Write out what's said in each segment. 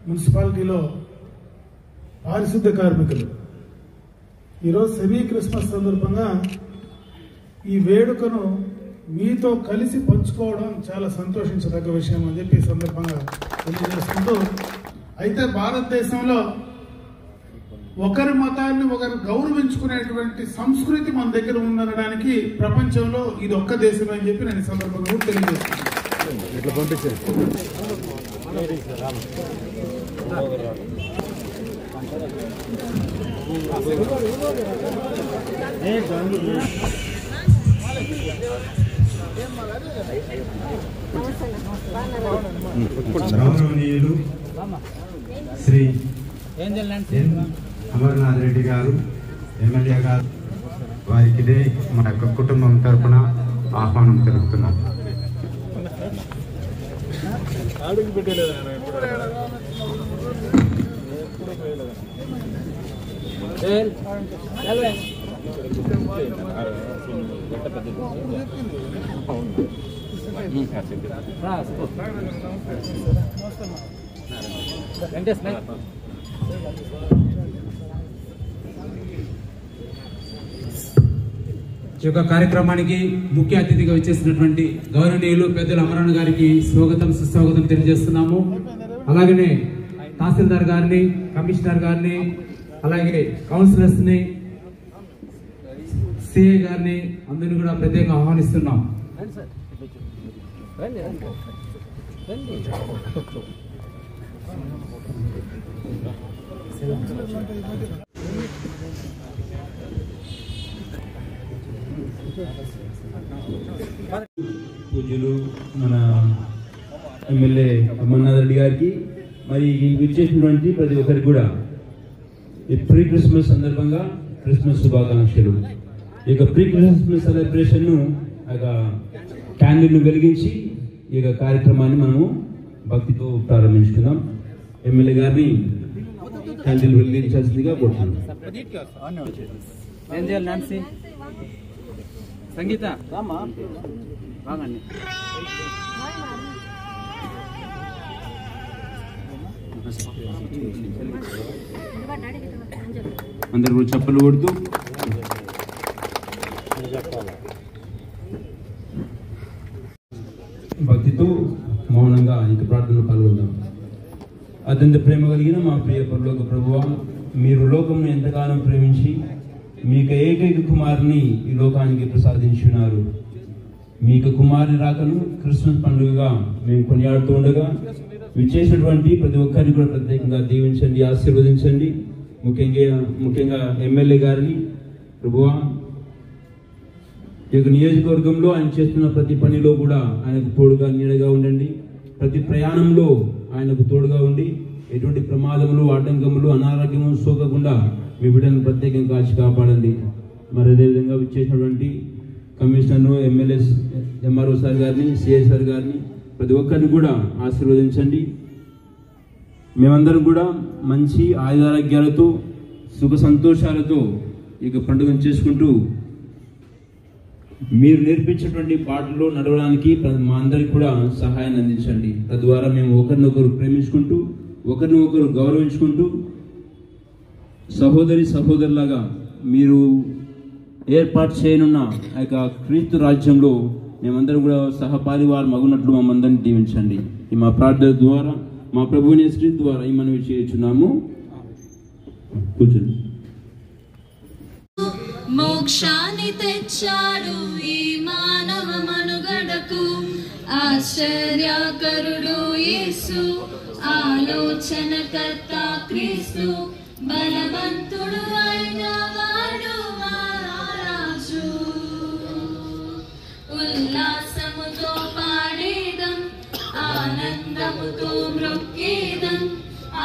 మున్సిపాలిటీలో పారిశుద్ధ్య కార్మికులు ఈరోజు సెమీ క్రిస్మస్ సందర్భంగా ఈ వేడుకను మీతో కలిసి పంచుకోవడం చాలా సంతోషించదగ్గ విషయం అని చెప్పి ఈ సందర్భంగా తెలియజేసుకుంటూ, అయితే భారతదేశంలో ఒకరి మతాన్ని ఒకరు గౌరవించుకునేటువంటి సంస్కృతి మన దగ్గర ఉందనడానికి ప్రపంచంలో ఇది ఒక్క దేశమే అని చెప్పి నేను ఈ సందర్భంగా తెలియజేస్తున్నాను. గౌరవనీయులు శ్రీ అమర్నాథ్ రెడ్డి గారు ఎమ్మెల్యే గారు వారికి ఇదే మా యొక్క కుటుంబం తరఫున ఆహ్వానం తెలుపుతున్నాం. ఈ యొక్క కార్యక్రమానికి ముఖ్య అతిథిగా వచ్చేసినటువంటి గౌరవనీయులు పెద్దలు అమరణ గారికి స్వాగతం సుస్వాగతం తెలియజేస్తున్నాము. అలాగనే తహసీల్దార్ గారిని, కమిషనర్ గారిని, అలాగే కౌన్సిలర్స్ ని, సిఐ గారిని అందరినీ కూడా ప్రత్యేకంగా ఆహ్వానిస్తున్నాం. పూజ్యులు మన ఎమ్మెల్యే అమర్నాథ్ రెడ్డి గారికి, మరి విచ్చేసినటువంటి ప్రతి ఒక్కరికి కూడా ఈ ప్రీ క్రిస్మస్ సందర్భంగా క్రిస్మస్ శుభాకాంక్షలు. ఈ యొక్క ప్రీ క్రిస్మస్ సెలబ్రేషన్ ను క్యాండిల్ను వెలిగించి ఈ యొక్క కార్యక్రమాన్ని మనము భక్తితో ప్రారంభించుకుందాం. ఎమ్మెల్యే గారిని క్యాండిల్ వెలిగించాల్సిందిగా కోరుతున్నాం. సంగీత బాగండి. అందరు కూడా చప్పలు కొడుతూ భక్తితో మౌనంగా ఇంక ప్రార్థనలో పాల్గొందాం. అత్యంత ప్రేమ కలిగిన మా ప్రియ పరలోక ప్రభువా, మీరు లోకంను ఎంతగానో ప్రేమించి మీకు ఏకైక కుమారుని ఈ లోకానికి ప్రసాదించున్నారు. మీకు కుమారుని రాకను క్రిస్మస్ పండుగగా మేము కొనియాడుతూ ఉండగా విచ్చేసినటువంటి ప్రతి ఒక్కరిని కూడా ప్రత్యేకంగా దీవించండి, ఆశీర్వదించండి. ముఖ్యంగా ఎమ్మెల్యే గారిని ప్రభువా, ఈ యొక్క నియోజకవర్గంలో ఆయన చేస్తున్న ప్రతి పనిలో కూడా ఆయనకు తోడుగా నీడగా ఉండండి. ప్రతి ప్రయాణంలో ఆయనకు తోడుగా ఉండి ఎటువంటి ప్రమాదములు, ఆటంకములు, అనారోగ్యము సోకకుండా మీ బిడ్డను ప్రత్యేకంగా కాచి కాపాడండి. మరి అదేవిధంగా విచ్చేసినటువంటి కమిషనర్ను, ఎమ్మెల్యే, ఎంఆర్ఓ సార్ గారిని, సిఐ సార్ గారిని ప్రతి ఒక్కరిని కూడా ఆశీర్వదించండి. మేమందరం కూడా మంచి ఆయురారోగ్యాలతో, సుఖ సంతోషాలతో ఈ పండుగను చేసుకుంటూ మీరు నేర్పించినటువంటి పాటల్లో నడవడానికి మా అందరికి కూడా సహాయాన్ని అందించండి. తద్వారా మేము ఒకరినొకరు ప్రేమించుకుంటూ, ఒకరినొకరు గౌరవించుకుంటూ, సహోదరులాగా మీరు ఏర్పాటు చేయనున్న ఆ యొక్క క్రీస్తు రాజ్యంలో మేమందరం కూడా సహపారివారు మగునట్లు మమ్మందరినీ దీవించండి. ఈ మా ప్రార్థన ద్వారా, మా ప్రభువుని యేసు ద్వారా ఈ మనవి చేయుచున్నాము. కూర్చోండి. మోక్షాన్ని తెచ్చాడు ఈ మానవ మనుగడకు, ఆశ్చర్యకరుడు యేసు, ఆలోచనకర్త క్రీస్తు, బలవంతుడు అయిన వాడు మహారాజు. ఉల్లాసముతో పాడేదం, ఆనందముతో మ్రొక్కేదం,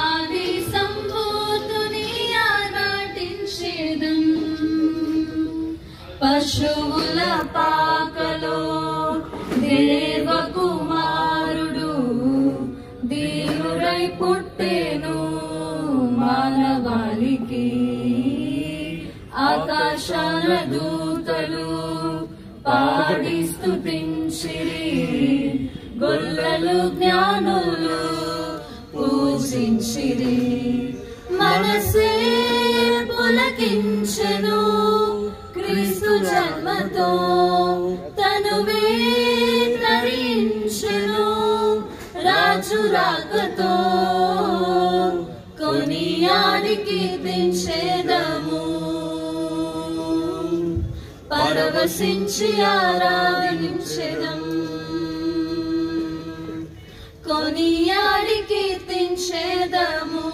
ఆది సంభూతుని ఆరాటించేదం. పశువుల పాకలో దేవకుమారుడు దీనుడై పుట్టెను మానవాళికి. ఆకాశాల దూతలు పాడి స్తుతించిరి. గొల్లలు జ్ఞానులు పూజించిరి. మనసే పులకించెను క్రీస్తు జన్మతో, తనువే తరించెను రాజు రాకతో. కొనియాడి కీర్తించెదము, పరవశించి ఆరాధించెదం. కొనియాడి కీర్తించెదము,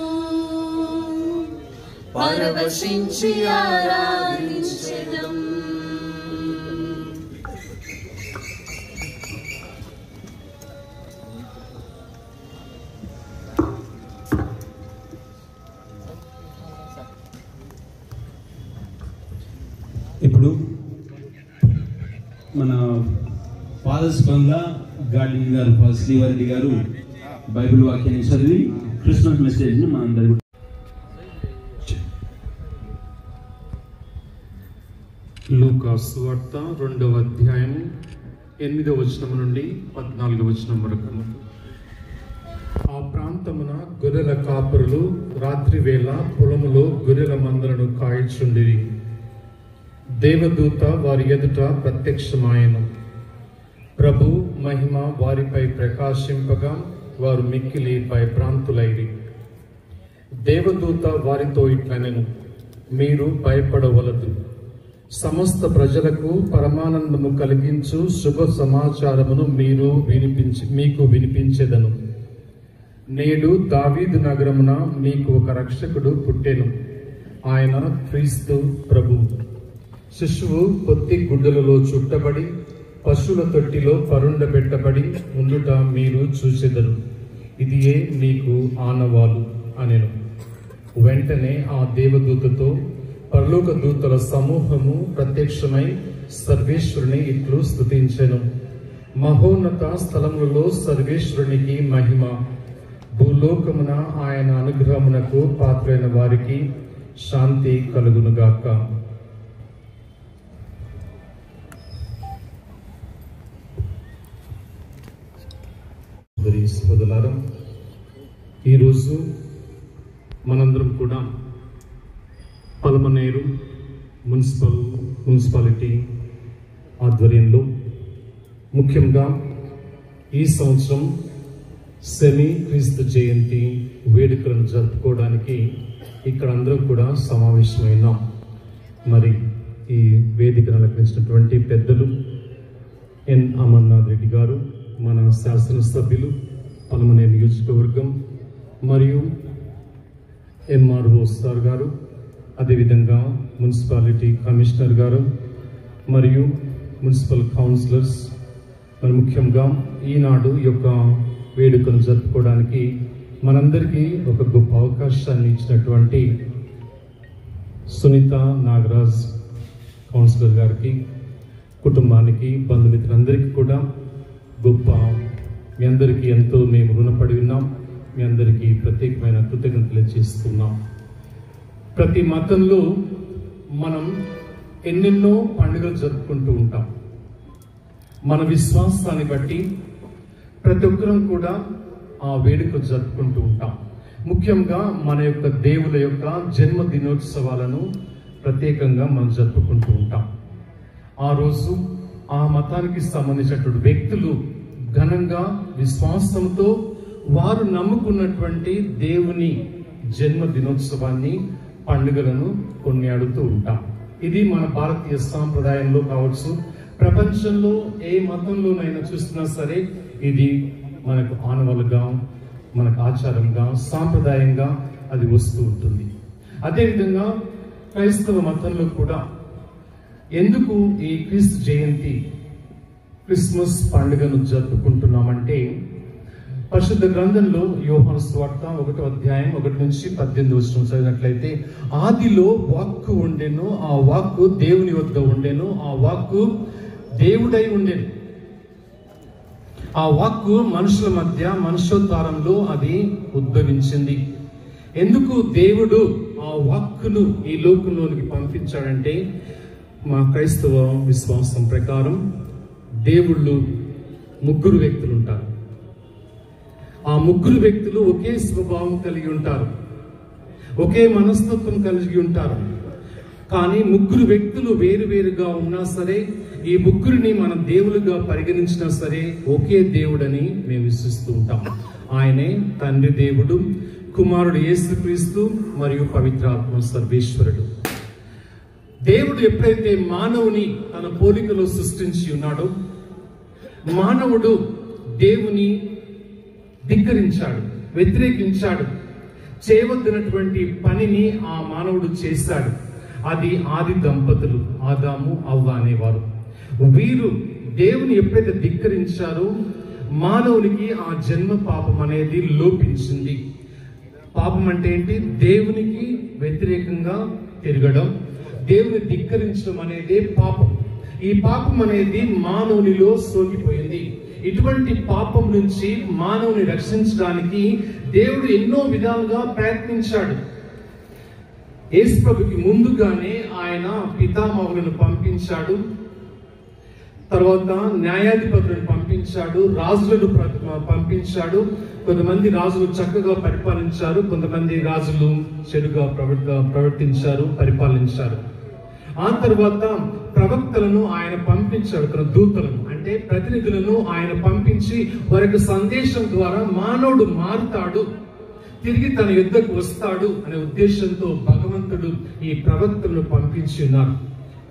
పరవశించి ఆరాధించెదం. ఇప్పుడు మన ఫాదర్స్ బంగ్లా గార్డెన్ గారు ఫాదర్ శ్రీవారెడ్డి గారు బైబిల్ వాక్యాన్ని చదివి క్రిస్మస్ మెసేజ్ని మనందరికీ లూకా సువార్త 2వ అధ్యాయం 8వ వచనం నుండి 14వ వచనం వరకు. ఆ ప్రాంతమున గొర్రెల కాపరులు రాత్రి వేళ పొలములో గొర్రెల మందలను కాయచుండిరి. దేవదూత వారి ఎదుట ప్రత్యక్షమాయెను. ప్రభు మహిమ వారిపై ప్రకాశింపగా వారు మిక్కిలి భయభ్రాంతులైరి. దేవదూత వారితో ఇట్లనెను, మీరు భయపడవలదు. సమస్త ప్రజలకు పరమానందము కలిగించు శుభ సమాచారమును మీకు వినిపించెదను. నేడు దావీదు నగరమున మీకు ఒక రక్షకుడు పుట్టెను. ఆయన క్రీస్తు ప్రభు. శిశువు పొత్తి గుడ్డలలో చుట్టబడి పశువుల తొట్టిలో పరుండబెట్టబడి ఉండుట మీరు చూచెదరు. ఇదియే మీకు ఆనవాలు అనెను. వెంటనే ఆ దేవదూతతో పరలోక దూతల సమూహము ప్రత్యక్షమై సర్వేశ్వరుని ఇట్లు స్తుతించెను. మహోన్నత స్థలములలో సర్వేశ్వరునికి మహిమ. భూలోకమున ఆయన అనుగ్రహమునకు పాత్రైన వారికి శాంతి కలుగునుగాక. సోదరులారా, ఈరోజు మనందరం కూడా పలమనేరు మున్సిపాలిటీ ఆధ్వర్యంలో ముఖ్యంగా ఈ సంవత్సరం సెమీ క్రీస్తు జయంతి వేడుకలను జరుపుకోవడానికి ఇక్కడ అందరం కూడా సమావేశమైనాం. మరి ఈ వేదికను అలంకరించినటువంటి పెద్దలు ఎన్ అమర్నాథ్ రెడ్డి గారు, మన శాసనసభ్యులు, పలమనేరు నియోజకవర్గం, మరియు ఎంఆర్ఓ సార్ గారు, అదేవిధంగా మున్సిపాలిటీ కమిషనర్ గారు మరియు మున్సిపల్ కౌన్సిలర్స్, మరి ముఖ్యంగా ఈనాడు యొక్క వేడుకను జరుపుకోవడానికి మనందరికీ ఒక గొప్ప అవకాశాన్ని ఇచ్చినటువంటి సునీత నాగరాజ్ కౌన్సిలర్ గారికి, కుటుంబానికి, బంధుమిత్రులందరికీ కూడా మీ అందరికీ ఎంతో మేము రుణపడి ఉన్నాం. మీ అందరికీ ప్రత్యేకమైన కృతజ్ఞతలు చేస్తున్నాం. ప్రతి మతంలో మనం ఎన్నెన్నో పండుగలు జరుపుకుంటూ ఉంటాం. మన విశ్వాసాన్ని బట్టి ప్రతి ఒక్కరం కూడా ఆ వేడుకలు జరుపుకుంటూ ఉంటాం. ముఖ్యంగా మన యొక్క దేవుల యొక్క జన్మదినోత్సవాలను ప్రత్యేకంగా మనం జరుపుకుంటూ ఉంటాం. ఆ రోజు ఆ మతానికి సంబంధించినటువంటి వ్యక్తులు ఘనంగా విశ్వాసంతో వారు నమ్ముకున్నటువంటి దేవుని జన్మదినోత్సవాన్ని, పండుగలను కొనియాడుతూ ఉంటాం. ఇది మన భారతీయ సాంప్రదాయంలో కావచ్చు, ప్రపంచంలో ఏ మతంలోనైనా చూసినా సరే ఇది మనకు ఆనవాలుగా, మనకు ఆచారంగా, సాంప్రదాయంగా అది వస్తూ ఉంటుంది. అదేవిధంగా క్రైస్తవ మతంలో కూడా ఎందుకు ఈ క్రీస్తు జయంతి, క్రిస్మస్ పండుగను జరుపుకుంటున్నామంటే, పరిశుద్ధ గ్రంథంలో యోహాను సువార్త 1వ అధ్యాయం 1 నుంచి 18 వచనం చదివినట్లయితే, ఆదిలో వాక్కు ఉండెను, ఆ వాక్కు దేవుని వద్ద ఉండెను, ఆ వాక్కు దేవుడై ఉండెను. ఆ వాక్కు మనుషుల మధ్య మనుషోద్ధారంలో అది ఉద్భవించింది. ఎందుకు దేవుడు ఆ వాక్కును ఈ లోకంలోనికి పంపించాడంటే, మా క్రైస్తవ విశ్వాసం ప్రకారం దేవుళ్ళు ముగ్గురు వ్యక్తులు ఉంటారు. ఆ ముగ్గురు వ్యక్తులు ఒకే స్వభావం కలిగి ఉంటారు, ఒకే మనస్తత్వం కలిగి ఉంటారు. కానీ ముగ్గురు వ్యక్తులు వేరువేరుగా ఉన్నా సరే, ఈ ముగ్గురిని మనం దేవులుగా పరిగణించినా సరే ఒకే దేవుడని మేము విశ్వసిస్తూ ఉంటాం. ఆయనే తండ్రి దేవుడు, కుమారుడు యేసుక్రీస్తు మరియు పవిత్రాత్మ సర్వేశ్వరుడు. దేవుడు ఎప్పుడైతే మానవుని తన పోలికలో సృష్టించి ఉన్నాడో, మానవుడు దేవుని ధిక్కరించాడు, వ్యతిరేకించాడు. చేయవద్దనటువంటి పనిని ఆ మానవుడు చేశాడు. అది ఆది దంపతులు ఆదాము అవ్వ అనేవారు. వీరు దేవుని ఎప్పుడైతే ధిక్కరించారో మానవునికి ఆ జన్మ పాపం అనేది లోపించింది. పాపం అంటే ఏంటి? దేవునికి వ్యతిరేకంగా తిరగడం, దేవుని ధిక్కరించడం అనేదే పాపం. ఈ పాపం అనేది మానవునిలో సోకిపోయింది. ఇటువంటి పాపం నుంచి మానవుని రక్షించడానికి దేవుడు ఎన్నో విధాలుగా ప్రయత్నించాడు. యేసుప్రభుకి ముందుగానే ఆయన పితామహులను పంపించాడు, తర్వాత న్యాయాధిపతులను పంపించాడు, రాజులను పంపించాడు. కొంతమంది రాజులు చక్కగా పరిపాలించారు, కొంతమంది రాజులు చెడుగా ప్రవర్తించారు, పరిపాలించారు. ఆ తర్వాత ప్రవక్తలను ఆయన పంపించాడు, తన దూతలను అంటే ప్రతినిధులను ఆయన పంపించి వారికి సందేశం ద్వారా మానవుడు మారుతాడు, తిరిగి తన యుద్ధకు వస్తాడు అనే ఉద్దేశంతో భగవంతుడు ఈ ప్రవక్తలను పంపించి ఉన్నారు.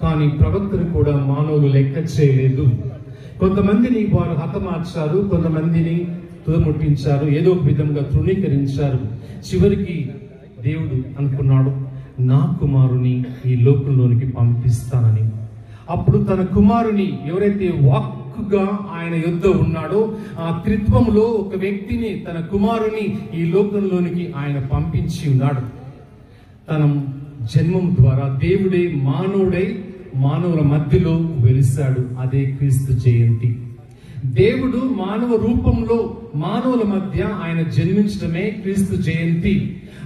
కానీ ప్రవక్తను కూడా మానవులు లెక్క చేయలేదు. కొంతమందిని వారు హతమార్చారు, కొంతమందిని తుదముట్టించారు, ఏదో ఒక విధంగా తృణీకరించారు. చివరికి దేవుడు అనుకున్నాడు, నా కుమారుని ఈ లోకంలోనికి పంపిస్తానని. అప్పుడు తన కుమారుని ఎవరైతే వాక్కుగా ఆయన యుద్ధ ఉన్నాడో ఆ త్రిత్వంలో ఒక వ్యక్తిని, తన కుమారుని ఈ లోకంలోనికి ఆయన పంపించి ఉన్నాడు. తన జన్మం ద్వారా దేవుడే మానవుడై మానవుల మధ్యలో వెలిశాడు. అదే క్రీస్తు జయంతి. దేవుడు మానవ రూపంలో మానవుల మధ్య ఆయన జన్మించడమే క్రీస్తు జయంతి.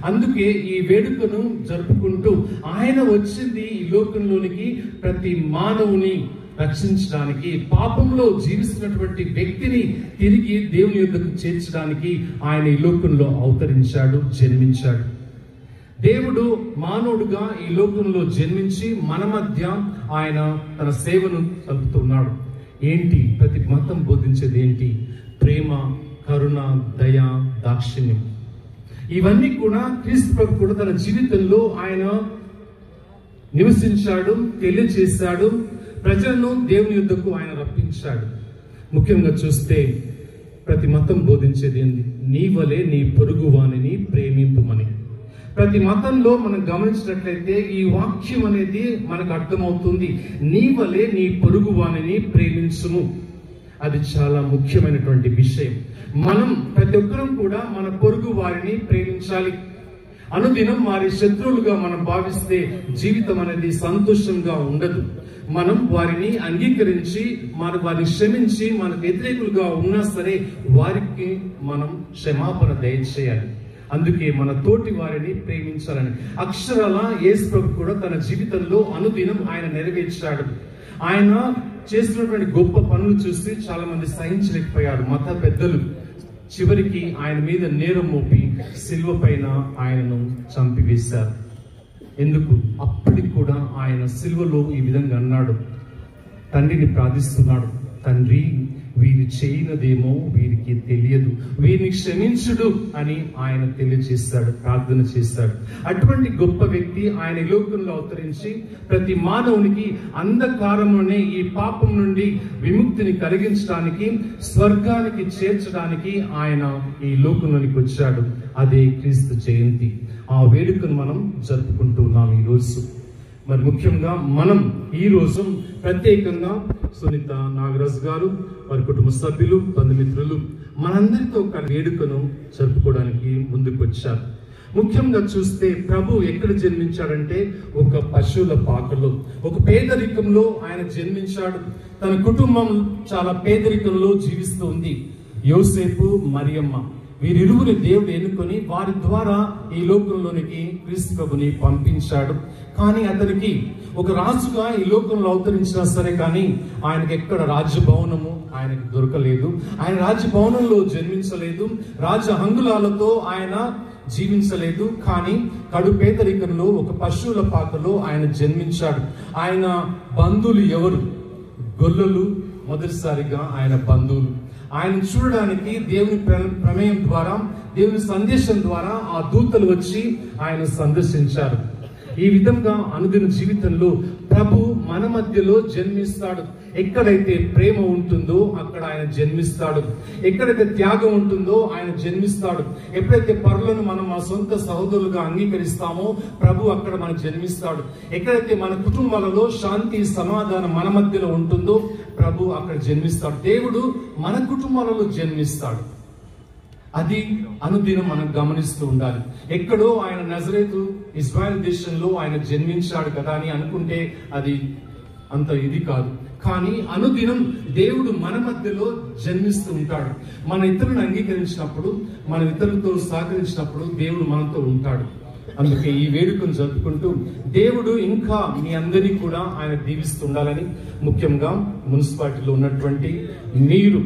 అందుకే ఈ వేడుకను జరుపుకుంటూ ఆయన వచ్చింది ఈ లోకంలోనికి ప్రతి మానవుని రక్షించడానికి, పాపంలో జీవిస్తున్నటువంటి వ్యక్తిని తిరిగి దేవుని యొద్దకు చేర్చడానికి ఆయన ఈ లోకంలో అవతరించాడు, జన్మించాడు. దేవుడు మానవుడుగా ఈ లోకంలో జన్మించి మన మధ్య ఆయన తన సేవను సలుపుతున్నాడు. ఏంటి? ప్రతి మతం బోధించేది ఏంటి? ప్రేమ, కరుణ, దయ, దాక్షిణ్యం. ఇవన్నీ కూడా క్రీస్తు ప్రభు కూడా తన జీవితంలో ఆయన నివసించాడు, తెలియజేశాడు. ప్రజలను దేవుని యుద్ధకు ఆయన రప్పించాడు. ముఖ్యంగా చూస్తే ప్రతి మతం బోధించేది ఏంటి? నీ వలె నీ పొరుగు వానిని ప్రేమింపుమని. ప్రతి మతంలో మనం గమనించినట్లయితే ఈ వాక్యం అనేది మనకు అర్థమవుతుంది. నీ వలె నీ పొరుగు వానిని ప్రేమించుము. అది చాలా ముఖ్యమైనటువంటి విషయం. మనం ప్రతి ఒక్కరం కూడా మన పొరుగు వారిని ప్రేమించాలి. అనుదినం వారి శత్రువులుగా మనం భావిస్తే జీవితం అనేది సంతోషంగా ఉండదు. మనం వారిని అంగీకరించి వారిని క్షమించి మనకు వ్యతిరేకులుగా ఉన్నా సరే వారికి మనం క్షమాపణ దయచేయాలి. అందుకే మన తోటి వారిని ప్రేమించాలని అక్షరాల యేసు ప్రభు కూడా తన జీవితంలో అనుదినం ఆయన నెరవేర్చాడు. ఆయన చేసినటువంటి గొప్ప పనులు చూసి చాలా మంది సహించలేకపోయారు. మత పెద్దలు చివరికి ఆయన మీద నేరం మోపి సిలువ పైన ఆయనను చంపివేశారు. ఎందుకు? అప్పటికి కూడా ఆయన సిలువలో ఈ విధంగా అన్నాడు, తండ్రిని ప్రార్థిస్తున్నాడు, తండ్రి వీరు చేయనదేమో వీరికి తెలియదు, వీరిని క్షమించుడు అని ఆయన తెలియజేశాడు, ప్రార్థన చేశాడు. అటువంటి గొప్ప వ్యక్తి ఆయన ఈ లోకంలో అవతరించి ప్రతి మానవునికి అంధకారంలోనే ఈ పాపం నుండి విముక్తిని కలిగించడానికి, స్వర్గానికి చేర్చడానికి ఆయన ఈ లోకంలోనికి వచ్చాడు. అదే క్రీస్తు జయంతి. ఆ వేడుకను మనం జరుపుకుంటున్నాం ఈ రోజు. మరి ముఖ్యంగా మనం ఈ రోజు ప్రత్యేకంగా సునీత నాగరాజు గారు, వారి కుటుంబ సభ్యులు, బంధుమిత్రులు మనందరితో ఒక వేడుకను జరుపుకోవడానికి ముందుకు వచ్చారు. ముఖ్యంగా చూస్తే ప్రభు ఎక్కడ జన్మించాడంటే ఒక పశువుల పాకలో, ఒక పేదరికంలో ఆయన జన్మించాడు. తన కుటుంబం చాలా పేదరికంలో జీవిస్తుంది. యోసేపు, మరియమ్మ వీరిరువుని దేవుడు ఎన్నుకొని వారి ద్వారా ఈ లోకంలోనికి క్రీస్తు ప్రభుని పంపించాడు. కానీ అతనికి ఒక రాజుగా ఈ లోకంలో అవతరించినా సరే కానీ ఆయనకి ఎక్కడ రాజ్యభవనము ఆయనకి దొరకలేదు. ఆయన రాజ్యభవనంలో జన్మించలేదు, రాజ హంగులాలతో ఆయన జీవించలేదు. కానీ కడు పేదరికంలో ఒక పశువుల పాకలో ఆయన జన్మించాడు. ఆయన బంధువులు ఎవరు? గొల్లలు మొదటిసారిగా ఆయన బంధువులు. ఆయన చూడడానికి దేవుని ప్రమేయం ద్వారా, దేవుని సందేశం ద్వారా ఆ దూతలు వచ్చి ఆయన సందర్శించారు. ఈ విధంగా అనుదిన జీవితంలో ప్రభు మన మధ్యలో జన్మిస్తాడు. ఎక్కడైతే ప్రేమ ఉంటుందో అక్కడ ఆయన జన్మిస్తాడు. ఎక్కడైతే త్యాగం ఉంటుందో ఆయన జన్మిస్తాడు. ఎప్పుడైతే పరులను మనం మా సొంత సహోదరులుగా అంగీకరిస్తామో ప్రభు అక్కడ మనకు జన్మిస్తాడు. ఎక్కడైతే మన కుటుంబాలలో శాంతి సమాధానం మన మధ్యలో ఉంటుందో ప్రభు అక్కడ జన్మిస్తాడు. దేవుడు మన కుటుంబాలలో జన్మిస్తాడు. అది అనుదినం మనం గమనిస్తూ ఉండాలి. ఎక్కడో ఆయన నజరేతు ఇజ్రాయెల్ దేశంలో ఆయన జన్మించాడు కదా అని అనుకుంటే అది అంత ఇది కాదు. కానీ అనుదినం దేవుడు మన మధ్యలో జన్మిస్తూ ఉంటాడు. మన ఇతరులను అంగీకరించినప్పుడు, మన ఇతరులతో సహకరించినప్పుడు దేవుడు మనతో ఉంటాడు. అందుకే ఈ వేడుకను జరుపుకుంటూ దేవుడు ఇంకా మీ అందరినీ కూడా ఆయన దీవిస్తుండాలని, ముఖ్యంగా మున్సిపాలిటీలో ఉన్నటువంటి మీరు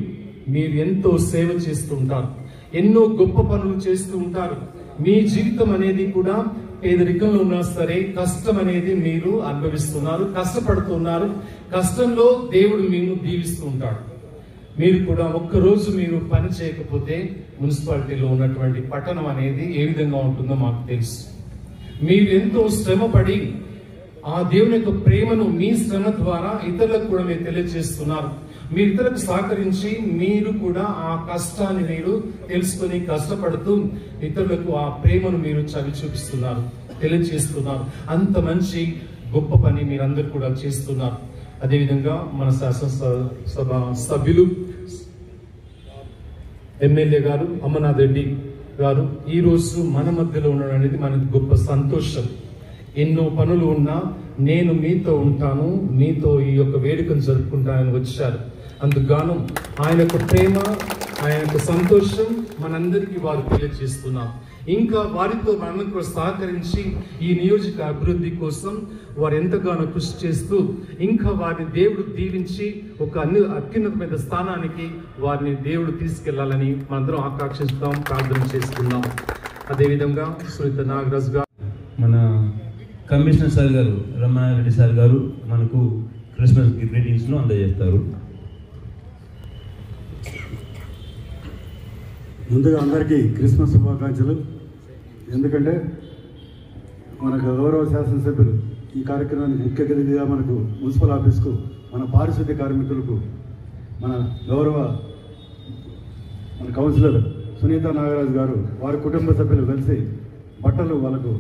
ఎంతో సేవ చేస్తూ ఉంటారు, ఎన్నో గొప్ప పనులు చేస్తూ ఉంటారు. మీ జీవితం అనేది కూడా పేదరికంలో ఉన్నా సరే కష్టం అనేది మీరు అనుభవిస్తున్నారు, కష్టపడుతున్నారు. కష్టంలో దేవుడు మేము దీవిస్తూ ఉంటాడు. మీరు కూడా ఒక్కరోజు మీరు పని చేయకపోతే మున్సిపాలిటీలో ఉన్నటువంటి పట్టణం అనేది ఏ విధంగా ఉంటుందో మాకు తెలుసు. మీరు ఎంతో శ్రమపడి ఆ దేవుని యొక్క ప్రేమను మీ శ్రమ ద్వారా ఇతరులకు కూడా మీరు తెలియజేస్తున్నారు. మీరు ఇతరులకు సహకరించి మీరు కూడా ఆ కష్టాన్ని మీరు తెలుసుకొని కష్టపడుతూ ఇతరులకు ఆ ప్రేమను మీరు చవి చూపిస్తున్నారు, తెలియజేస్తున్నారు. అంత మంచి గొప్ప పని మీరందరూ కూడా చేస్తున్నారు. అదేవిధంగా మన శాసనసభ సభ్యులు ఎమ్మెల్యే గారు అమర్నాథ్ రెడ్డి గారు ఈ రోజు మన మధ్యలో ఉండడం అనేది మనకు గొప్ప సంతోషం. ఎన్నో పనులు ఉన్నా నేను మీతో ఉంటాను, మీతో ఈ యొక్క వేడుకను జరుపుకుంటానని వచ్చారు. అందుకు ఆయన యొక్క ప్రేమ, ఆయన యొక్క సంతోషం మనందరికీ వారు తెలియజేస్తున్నారు. ఇంకా వారితో మనకు సహకరించి ఈ నియోజక అభివృద్ధి కోసం వారు ఎంతగానో కృషి చేస్తూ ఇంకా వారిని దేవుడు దీవించి ఒక అత్యున్నతమైన స్థానానికి వారిని దేవుడు తీసుకెళ్లాలని మనందరం ఆకాంక్షిస్తాం, ప్రార్థన చేసుకుందాం. అదేవిధంగా సునీత నాగరాజ్ గారు, మన కమిషనర్ సార్ గారు రమణారెడ్డి సార్ గారు మనకు క్రిస్మస్ గ్రీటింగ్స్ను అందజేస్తారు. ముందుగా అందరికీ క్రిస్మస్ శుభాకాంక్షలు. ఎందుకంటే మనకు గౌరవ శాసనసభ్యులు ఈ కార్యక్రమానికి ముఖ్య అతిథిగా మనకు మున్సిపల్ ఆఫీస్కు, మన పారిశుద్ధ్య కార్మికులకు మన గౌరవ కౌన్సిలర్ సునీత నాగరాజు గారు వారి కుటుంబ సభ్యులు కలిసి బట్టలు వాళ్ళకు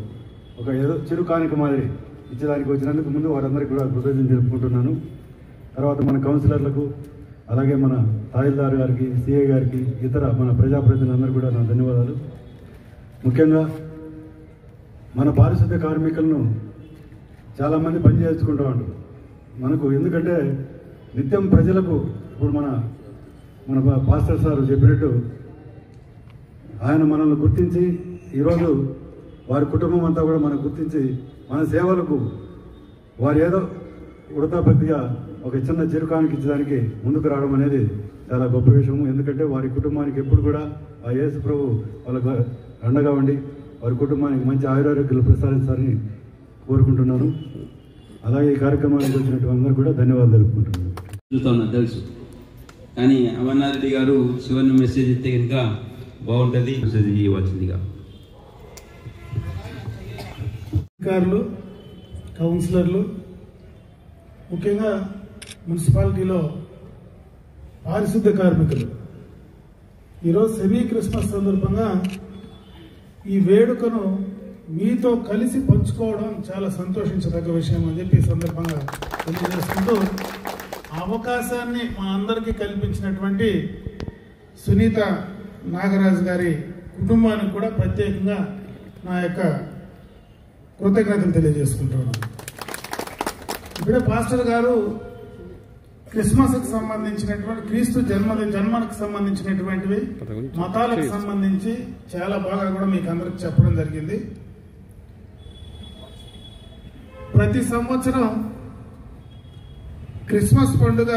ఒక ఏదో చిరు కానుక మాదిరి ఇచ్చేదానికి వచ్చినందుకు ముందు వారందరికీ కూడా కృతజ్ఞతలు తెలుపుకుంటున్నాను. తర్వాత మన కౌన్సిలర్లకు, అలాగే మన తహసీల్దార్ గారికి, సిఐ గారికి, ఇతర మన ప్రజాప్రతినిధులందరూ కూడా నా ధన్యవాదాలు. ముఖ్యంగా మన పారిశుద్ధ్య కార్మికులను చాలామంది పని చేసుకుంటూ ఉంటారు మనకు. ఎందుకంటే నిత్యం ప్రజలకు ఇప్పుడు మన పాస్టర్ సార్ చెప్పినట్టు ఆయన మనల్ని గుర్తించి ఈరోజు వారి కుటుంబం అంతా కూడా మనకు గుర్తించి మన సేవలకు వారు ఏదో ఉడతాభక్తిగా ఒక చిన్న చిరుకానికి ఇచ్చడానికి ముందుకు రావడం అనేది చాలా గొప్ప విషయం. ఎందుకంటే వారి కుటుంబానికి ఎప్పుడు కూడా ఆ యేసు ప్రభు వాళ్ళకు అండగా ఉండి వారి కుటుంబానికి మంచి ఆయురారోగ్యాలు ప్రసాదించాలని కోరుకుంటున్నాను. అలాగే ఈ కార్యక్రమానికి వచ్చినటువంటి అందరూ కూడా ధన్యవాదాలు తెలుపుకుంటున్నాను. తెలుసు, కానీ అమర్నాథ్ రెడ్డి గారు చివరి మెసేజ్ ఇస్తే కనుక బాగుంటుంది. మెసేజ్ ఇవ్వాల్సిందిగా అధికారులు, కౌన్సిలర్లు, ముఖ్యంగా మున్సిపాలిటీలో పారిశుద్ధ్య కార్మికులు ఈరోజు సెమీ క్రిస్మస్ సందర్భంగా ఈ వేడుకను మీతో కలిసి పంచుకోవడం చాలా సంతోషించదగ్గ విషయం అని చెప్పి ఈ సందర్భంగా తెలియజేసుకుంటూ అవకాశాన్ని మా అందరికీ కల్పించినటువంటి సునీత నాగరాజు గారి కుటుంబానికి కూడా ప్రత్యేకంగా నా యొక్క కృతజ్ఞతలు తెలియజేసుకుంటున్నాను. ఇప్పుడే పాస్టర్ గారు క్రిస్మస్కి సంబంధించినటువంటి క్రీస్తు జన్మకు సంబంధించినటువంటివి మతాలకు సంబంధించి చాలా బాగా కూడా మీకు అందరికి చెప్పడం జరిగింది. ప్రతి సంవత్సరం క్రిస్మస్ పండుగ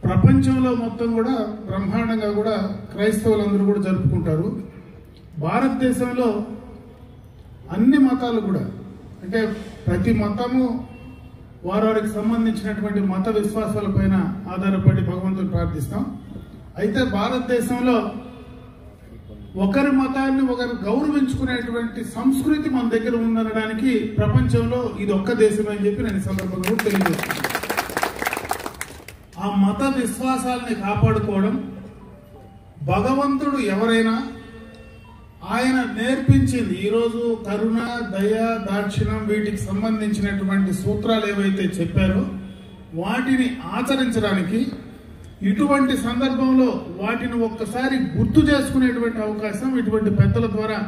ప్రపంచంలో మొత్తం కూడా బ్రహ్మాండంగా కూడా క్రైస్తవులందరూ కూడా జరుపుకుంటారు. భారతదేశంలో అన్ని మతాలు కూడా అంటే ప్రతి మతము వారికి సంబంధించినటువంటి మత విశ్వాసాలపైన ఆధారపడి భగవంతుని ప్రార్థిస్తాం. అయితే భారతదేశంలో ఒకరి మతాన్ని ఒకరు గౌరవించుకునేటువంటి సంస్కృతి మన దగ్గర ఉందనడానికి ప్రపంచంలో ఇది ఒక్క దేశమే అని చెప్పి నేను ఈ సందర్భంగా తెలియజేస్తున్నాను. ఆ మత విశ్వాసాలని కాపాడుకోవడం, భగవంతుడు ఎవరైనా ఆయన నేర్పించింది ఈరోజు కరుణ, దయ, దాక్షిణ్యం వీటికి సంబంధించినటువంటి సూత్రాలు ఏవైతే చెప్పారో వాటిని ఆచరించడానికి ఇటువంటి సందర్భంలో వాటిని ఒక్కసారి గుర్తు చేసుకునేటువంటి అవకాశం ఇటువంటి పెద్దల ద్వారా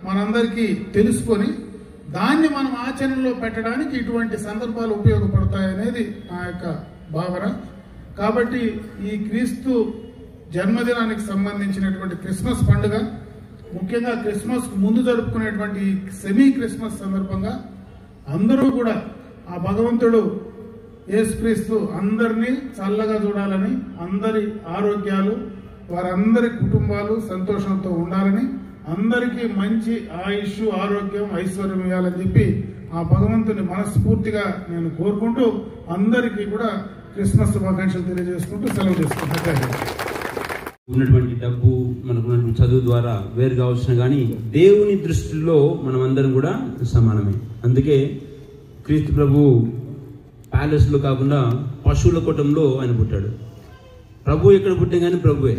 మనందరికీ తెలుసుకొని దాన్ని మనం ఆచరణలో పెట్టడానికి ఇటువంటి సందర్భాలు ఉపయోగపడతాయనేది నా యొక్క భావన. కాబట్టి ఈ క్రీస్తు జన్మదినానికి సంబంధించినటువంటి క్రిస్మస్ పండుగ, ముఖ్యంగా క్రిస్మస్ ముందు జరుపుకునేటువంటి సెమీ క్రిస్మస్ సందర్భంగా అందరూ కూడా ఆ భగవంతుడు యేసుక్రీస్తు అందరినీ చల్లగా చూడాలని, అందరి ఆరోగ్యాలు, వారందరి కుటుంబాలు సంతోషంతో ఉండాలని, అందరికీ మంచి ఆయుష్, ఆరోగ్యం, ఐశ్వర్యం ఇవ్వాలని చెప్పి ఆ భగవంతుని మనస్ఫూర్తిగా నేను కోరుకుంటూ అందరికీ కూడా క్రిస్మస్ శుభాకాంక్షలు తెలియజేసుకుంటూ సెలవు తీసుకుంటాను. ఉన్నటువంటి డబ్బు మనకున్నటువంటి చదువు ద్వారా వేరు కావచ్చిన కానీ దేవుని దృష్టిలో మనం అందరం కూడా సమానమే. అందుకే క్రీస్తు ప్రభు ప్యాలెస్లో కాకుండా పశువుల కూటంలో ఆయన పుట్టాడు. ప్రభు ఎక్కడ పుట్టిన కానీ ప్రభువే.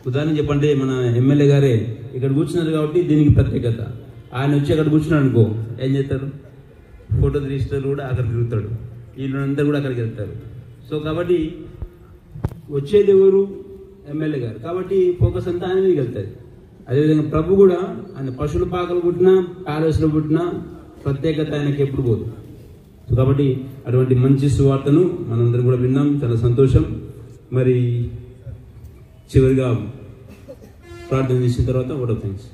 ఉదాహరణ చెప్పంటే మన ఎమ్మెల్యే గారే ఇక్కడ కూర్చున్నారు కాబట్టి దీనికి ప్రత్యేకత. ఆయన వచ్చి అక్కడ కూర్చున్నాడు అనుకో ఏం చేస్తారు, ఫోటో రిజిస్టర్ కూడా అక్కడ తిరుగుతాడు, వీళ్ళందరూ కూడా అక్కడికి వెళ్తారు. సో కాబట్టి వచ్చేది ఎవరు, ఎమ్మెల్యే గారు. కాబట్టి ఫోకస్ అంతా ఆయన మీదకి వెళ్తుంది. అదేవిధంగా ప్రభు కూడా ఆయన పశువుల పాకలు పుట్టినా ప్యాలెస్లో పుట్టినా ప్రత్యేకత ఆయనకి ఎప్పుడు పోదు. సో కాబట్టి అటువంటి మంచి సువార్తను మనందరం కూడా విన్నాం, చాలా సంతోషం. మరి చివరిగా ప్రార్థన చేసిన తర్వాత ఓట్ ఆఫ్ థ్యాంక్స్.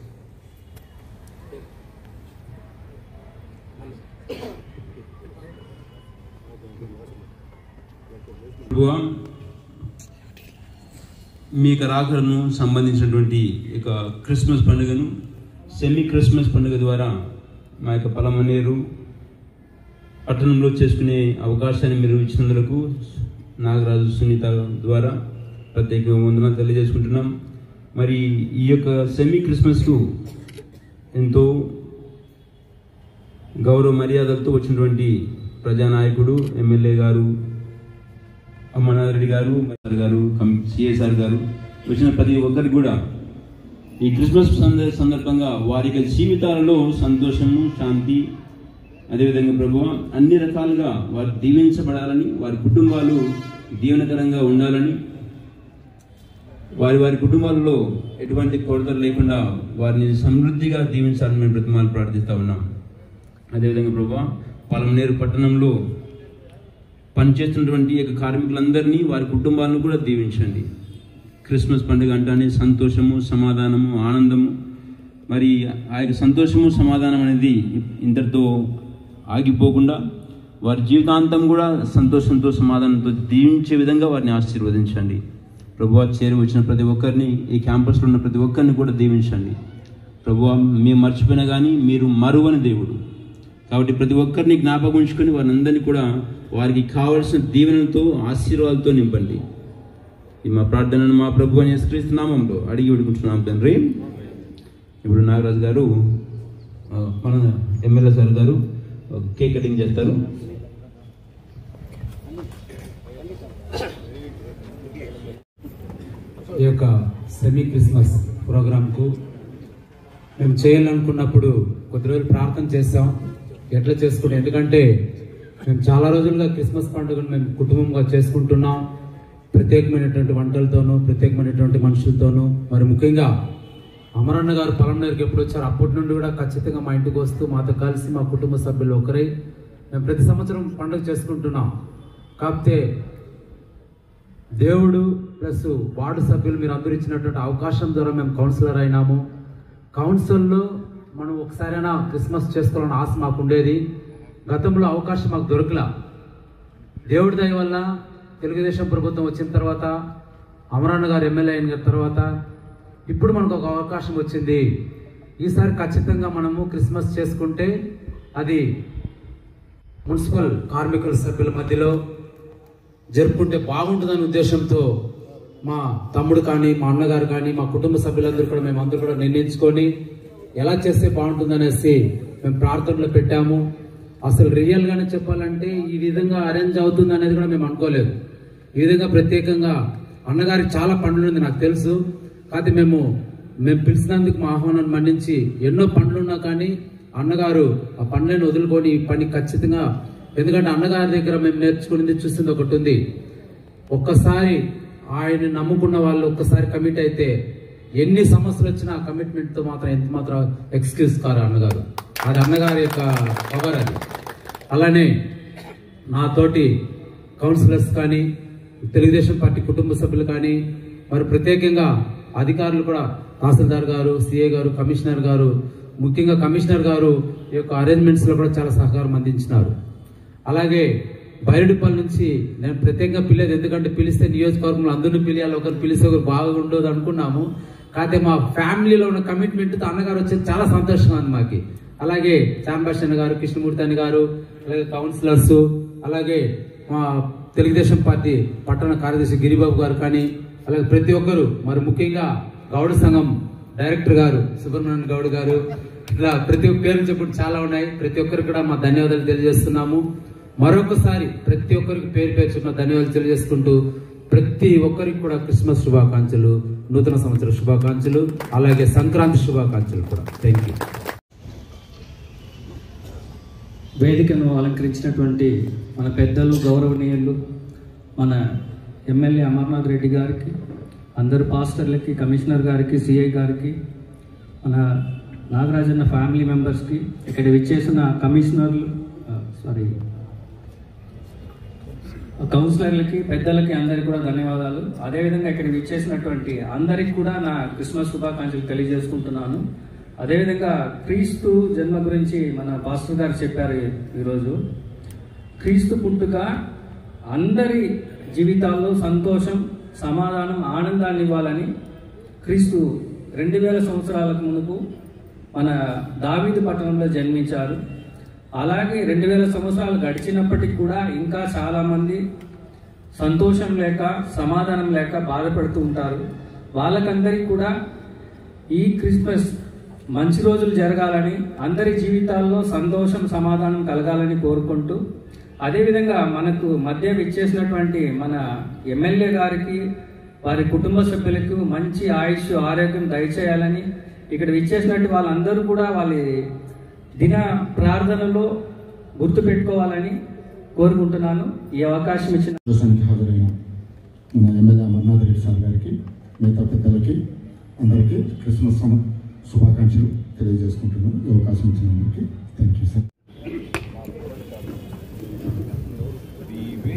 మీ యొక్క రాకడను సంబంధించినటువంటి యొక్క క్రిస్మస్ పండుగను సెమీ క్రిస్మస్ పండుగ ద్వారా మా యొక్క పలమనేరు పట్టణంలో చేసుకునే అవకాశాన్ని మీరు ఇచ్చినందుకు నాగరాజు, సునీత ద్వారా ప్రత్యేక వందనాలు తెలియజేసుకుంటున్నాం. మరి ఈ యొక్క సెమీ క్రిస్మస్కు ఎంతో గౌరవ మర్యాదలతో వచ్చినటువంటి ప్రజానాయకుడు ఎమ్మెల్యే గారు, అమ్మనారెడ్డి గారు, సిఎస్ఆర్ గారు వచ్చిన ప్రతి ఒక్కరికి కూడా ఈ క్రిస్మస్ సందర్భంగా వారి యొక్క జీవితాలలో సంతోషము, శాంతి, అదేవిధంగా ప్రభువా అన్ని రకాలుగా వారు దీవించబడాలని, వారి కుటుంబాలు దీవెనకరంగా ఉండాలని, వారి కుటుంబాలలో ఎటువంటి కొరతలు లేకుండా వారిని సమృద్ధిగా దీవించాలని మేము బ్రతిమాలు ప్రార్థిస్తూ ఉన్నాం. అదేవిధంగా ప్రభువా పలమనేరు పట్టణంలో పనిచేస్తున్నటువంటి యొక్క కార్మికులందరినీ, వారి కుటుంబాలను కూడా దీవించండి. క్రిస్మస్ పండుగ అంటానే సంతోషము, సమాధానము, ఆనందము. మరి ఆ యొక్క సంతోషము, సమాధానం అనేది ఇంతటితో ఆగిపోకుండా వారి జీవితాంతం కూడా సంతోషంతో, సమాధానంతో దీవించే విధంగా వారిని ఆశీర్వదించండి. ప్రభువా చేరి వచ్చిన ప్రతి ఒక్కరిని, ఈ క్యాంపస్లో ఉన్న ప్రతి ఒక్కరిని కూడా దీవించండి. ప్రభువా మేము మర్చిపోయినా కానీ మీరు మరువని దేవుడు కాబట్టి ప్రతి ఒక్కరిని జ్ఞాపకం ఉంచుకొని వారిని అందరినీ కూడా వారికి కావలసిన దీవెనలతో, ఆశీర్వాదాలతో నింపండి. ఈ మా ప్రార్థనను మా ప్రభు అని యేసుక్రీస్తు నామంలో అడిగి వేడుకుంటున్నాం తండ్రి. ఇప్పుడు నాగరాజు గారు, మన ఎమ్మెల్యే సార్ గారు కేక్ కటింగ్ చేస్తారు. ఈ యొక్క సెమీ క్రిస్మస్ ప్రోగ్రాంకు మేము చేయాలనుకున్నప్పుడు కొద్ది రోజులు ప్రార్థన చేస్తాం ఎట్లా చేసుకుని, ఎందుకంటే మేము చాలా రోజులుగా క్రిస్మస్ పండుగను మేము కుటుంబంగా చేసుకుంటున్నాం. ప్రత్యేకమైనటువంటి వంటలతోనూ, ప్రత్యేకమైనటువంటి మనుషులతోనూ, మరి ముఖ్యంగా అమరన్న గారు పలమనేరుకి ఎప్పుడు వచ్చారు అప్పటి నుండి కూడా ఖచ్చితంగా మా ఇంటికి వస్తూ మాతో కలిసి మా కుటుంబ సభ్యులు ఒకరై మేము ప్రతి సంవత్సరం పండుగ చేసుకుంటున్నాం. కాకపోతే దేవుడు ప్లస్ వార్డు సభ్యులు మీరు అందరూ ఇచ్చినటువంటి అవకాశం ద్వారా మేము కౌన్సిలర్ అయినాము. కౌన్సిల్లో మనం ఒకసారైనా క్రిస్మస్ చేసుకోవాలని ఆశ మాకు ఉండేది. గతంలో అవకాశం మాకు దొరకలా. దేవుడి దయ వల్ల తెలుగుదేశం ప్రభుత్వం వచ్చిన తర్వాత, అమరన్న గారు ఎమ్మెల్యే అయిన తర్వాత ఇప్పుడు మనకు ఒక అవకాశం వచ్చింది. ఈసారి ఖచ్చితంగా మనము క్రిస్మస్ చేసుకుంటే అది మున్సిపల్ కార్మికుల సభ్యుల మధ్యలో జరుపుకుంటే బాగుంటుందనే ఉద్దేశంతో మా తమ్ముడు కానీ, మా అన్నగారు కానీ, మా కుటుంబ సభ్యులందరూ కూడా మేమందరూ కూడా నిర్ణయించుకొని ఎలా చేస్తే బాగుంటుందనేసి మేము ప్రార్థనలో పెట్టాము. అసలు రియల్గానే చెప్పాలంటే ఈ విధంగా అరేంజ్ అవుతుంది అనేది కూడా మేము అనుకోలేదు. ఈ విధంగా ప్రత్యేకంగా అన్నగారికి చాలా పనులు ఉంది నాకు తెలుసు. కాకపోతే మేము పిలిచినందుకు మా ఆహ్వానాన్ని మన్నించి ఎన్నో పనులున్నా కానీ అన్నగారు ఆ పనులను వదులుకొని ఈ పని ఖచ్చితంగా, ఎందుకంటే అన్నగారి దగ్గర మేము నేర్చుకునేది చూసింది ఒకటి ఉంది. ఒక్కసారి ఆయన నమ్ముకున్న వాళ్ళు ఒక్కసారి కమిట్ అయితే ఎన్ని సమస్యలు వచ్చినా ఆ కమిట్మెంట్తో మాత్రం ఎంత మాత్రం ఎక్స్క్యూజ్ కారు అన్నగారు. అది అన్నగారి యొక్క పవర్ అది. అలానే నాతోటి కౌన్సిలర్స్ కానీ, తెలుగుదేశం పార్టీ కుటుంబ సభ్యులు కానీ, మరి ప్రత్యేకంగా అధికారులు కూడా తహసీల్దార్ గారు, సిఐ గారు, కమిషనర్ గారు, ముఖ్యంగా కమిషనర్ గారు ఈ యొక్క అరేంజ్మెంట్స్లో కూడా చాలా సహకారం అందించినారు. అలాగే బైరెడ్డిపల్లి నుంచి నేను ప్రత్యేకంగా పిలిచేది, ఎందుకంటే పిలిస్తే నియోజకవర్గంలో అందరినీ పిలియాలి, ఒకరు పిలిస్తే ఒకరు బాగుండదు అనుకున్నాము. కాకపోతే మా ఫ్యామిలీలో ఉన్న కమిట్మెంట్తో అన్నగారు వచ్చేది చాలా సంతోషంగా ఉంది మాకి. అలాగే చాంబాషన్ గారు, కృష్ణమూర్తి అని గారు, అలాగే కౌన్సిలర్స్, అలాగే మా తెలుగుదేశం పార్టీ పట్టణ కార్యదర్శి గిరిబాబు గారు కానీ, అలాగే ప్రతి ఒక్కరు, మరి ముఖ్యంగా గౌడ సంఘం డైరెక్టర్ గారు సుబ్రహ్మణ్యం గౌడ్ గారు, ఇలా ప్రతి ఒక్క పేరు చెప్పుడు చాలా ఉన్నాయి. ప్రతి ఒక్కరికి కూడా మా ధన్యవాదాలు తెలియజేస్తున్నాము. మరొకసారి ప్రతి ఒక్కరికి పేరు పేరు చెప్పిన ధన్యవాదాలు తెలియజేసుకుంటూ ప్రతి ఒక్కరికి కూడా క్రిస్మస్ శుభాకాంక్షలు, నూతన సంవత్సర శుభాకాంక్షలు, అలాగే సంక్రాంతి శుభాకాంక్షలు కూడా. Thank you. వేదికను అలంకరించినటువంటి మన పెద్దలు, గౌరవనీయులు, మన ఎమ్మెల్యే అమర్నాథ్ రెడ్డి గారికి, అందరు పాస్టర్లకి, కమిషనర్ గారికి, సిఐ గారికి, మన నాగరాజన్న ఫ్యామిలీ మెంబర్స్కి, ఇక్కడ విచ్చేసిన కమిషనర్లు కౌన్సిలర్లకి, పెద్దలకి అందరికి కూడా ధన్యవాదాలు. అదేవిధంగా ఇక్కడ విచ్చేసినటువంటి అందరికి కూడా నా క్రిస్మస్ శుభాకాంక్షలు తెలియజేసుకుంటున్నాను. అదేవిధంగా క్రీస్తు జన్మ గురించి మన పాస్టర్ గారు చెప్పారు. ఈరోజు క్రీస్తు పుట్టుక అందరి జీవితాల్లో సంతోషం, సమాధానం, ఆనందాన్ని ఇవ్వాలని క్రీస్తు 2000 సంవత్సరాలకు మునుపు మన దావీదు పట్టణంలో జన్మించారు. అలాగే 2000 సంవత్సరాలు గడిచినప్పటికీ కూడా ఇంకా చాలామంది సంతోషం లేక, సమాధానం లేక బాధపడుతూ ఉంటారు. వాళ్ళకందరికీ కూడా ఈ క్రిస్మస్ మంచి రోజులు జరగాలని, అందరి జీవితాల్లో సంతోషం, సమాధానం కలగాలని కోరుకుంటూ, అదేవిధంగా మనకు మధ్య విచ్చేసినటువంటి మన ఎమ్మెల్యే గారికి, వారి కుటుంబ సభ్యులకు మంచి ఆయుష్, ఆరోగ్యం దయచేయాలని, ఇక్కడ విచ్చేసినట్టు వాళ్ళందరూ కూడా వాళ్ళ దిన ప్రార్థనలో గుర్తు పెట్టుకోవాలని కోరుకుంటున్నాను. ఈ అవకాశం ఇచ్చిన హాజరైన మన ఎమ్మెల్యే అమర్నాథ్ రెడ్డి సార్ గారికి, మిగతా పెద్దలకి అందరికీ క్రిస్మస్ శుభాకాంక్షలు తెలియజేసుకుంటున్నాను. ఈ అవకాశం ఇచ్చినందుకు thank you sir.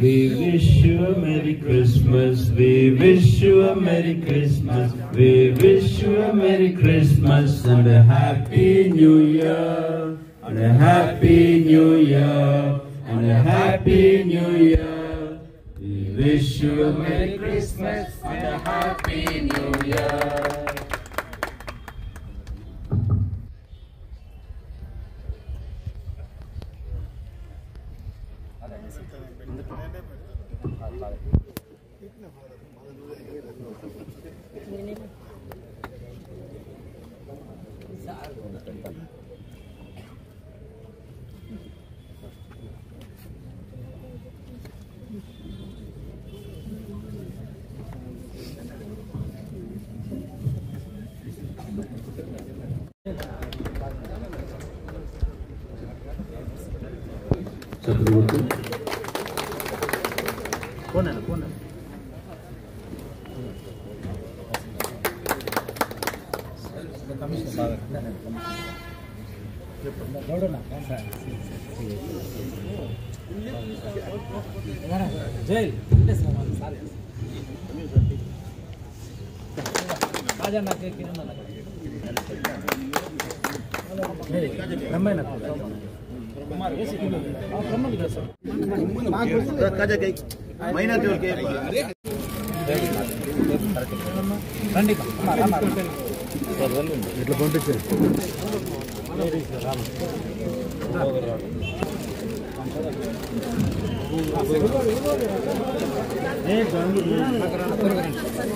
We wish you a Merry Christmas. We wish you a Merry Christmas. We wish you a Merry Christmas and a Happy New Year. And a Happy New Year. And a Happy New Year. We wish you a Merry Christmas and a Happy New Year. ఇట్లా పంపించే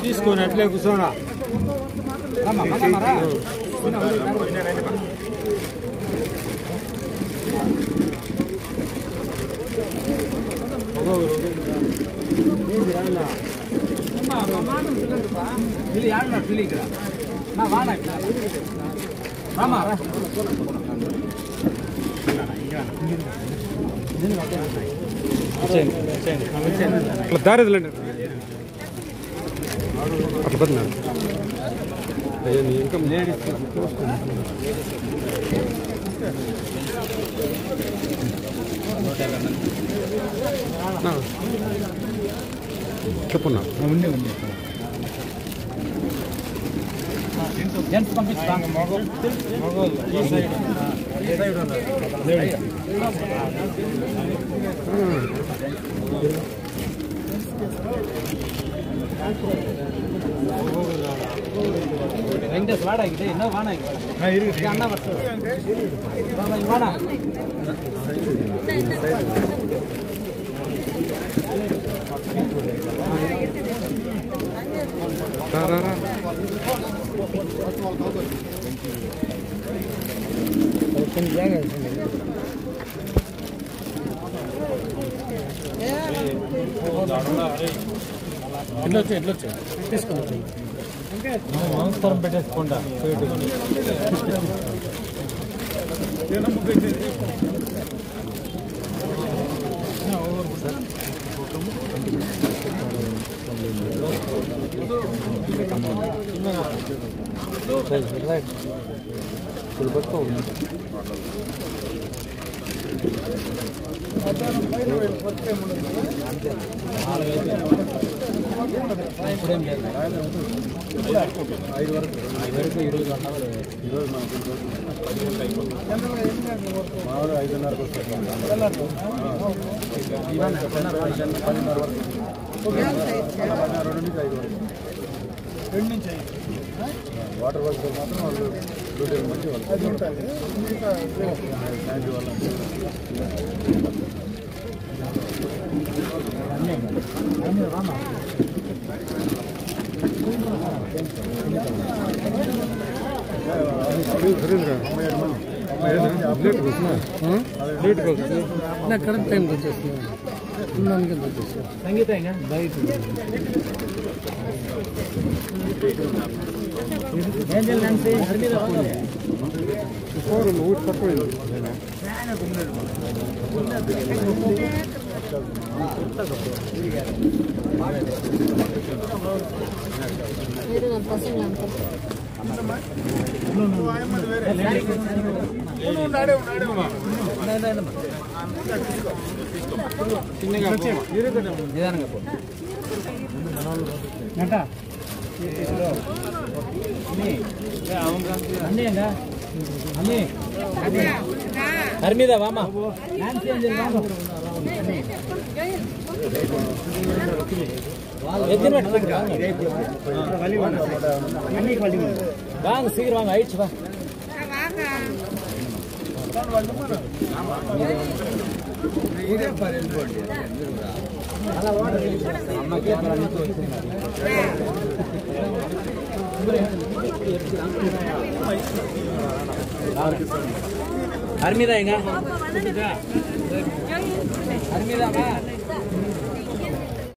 తీసుకొని అట్లే కూర్చోనా దారిదండి అట్లా పడుతున్నాను ఇంకా ladies చెప్పున్నా ఉండే ఉంది gents పంపిస్తాను మగోళ్ళు ఈ సైడ్ వెంకటేಶ್ ವಾಡ ಆಗಿದೆ ಇನ್ನೂ ವಾಣ ಆಗಿದೆ ಅನ್ನ ಬರ್ತದೆ ವಾಣ ఎట్లొచ్చా తీసుకుని నమస్కారం పెట్టేసుకోండా ఇప్పుడేం లేదు 5 వరకు ఈరోజు అన్నారు ఈరోజు మామూలు 5:30 వస్తుంది 10:30 వరకు 2 నుంచి 5 వరకు 2 నుంచి 5 వాటర్ వర్క్ మాత్రం వాళ్ళు డ్యూటీ మంచి వాళ్ళు అది ఉంటుంది థ్యాంక్ యూ వాళ్ళు కరెక్ట్ టైంకి వచ్చేస్తున్నాను సంగీత బయట ఊటి తక్కువ మీద వామా வாங்க சீக்கிரம் வாங்க ஆயிடுச்சு வா அருமிதா எங்க அருமிதா